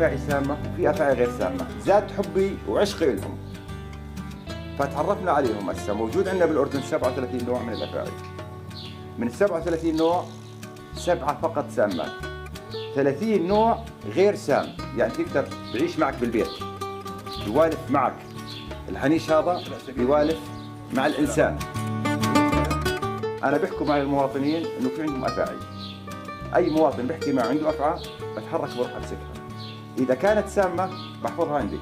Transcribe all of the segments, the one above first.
أفاعي سامة وفي أفاعي غير سامة، زاد حبي وعشقي لهم فتعرفنا عليهم. هسه موجود عندنا بالأردن 37 نوع من الأفاعي. من ال 37 نوع 7 فقط سامات، 30 نوع غير سام، يعني تقدر بعيش معك بالبيت، يوالف معك الحنيش هذا، يوالف مع الإنسان. أنا بحكوا مع المواطنين إنه في عندهم أفاعي، أي مواطن بحكي ما عنده أفعى بتحرك بروح أمسكها، إذا كانت سامة بحفظها عندي،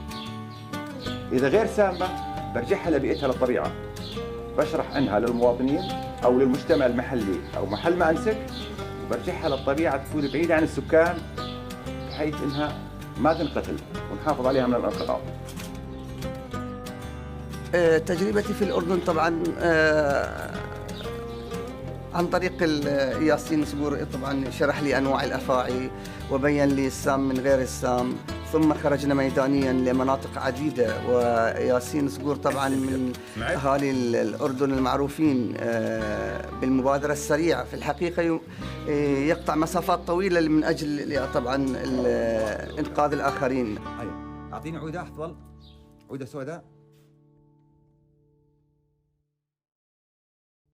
إذا غير سامة برجعها لبيئتها للطبيعة، بشرح عنها للمواطنين أو للمجتمع المحلي أو محل ما أمسك، وبرجعها للطبيعة تكون بعيدة عن السكان بحيث إنها ما تنقتل ونحافظ عليها من الانقراض. تجربتي في الأردن طبعا عن طريق ياسين صقور، طبعا شرح لي أنواع الأفاعي وبين لي السام من غير السام، ثم خرجنا ميدانيا لمناطق عديدة. وياسين صقور طبعا من أهالي الأردن المعروفين بالمبادرة السريعة، في الحقيقة يقطع مسافات طويلة من أجل طبعا إنقاذ الآخرين. أعطيني عودة أفضل، عودة سوداء.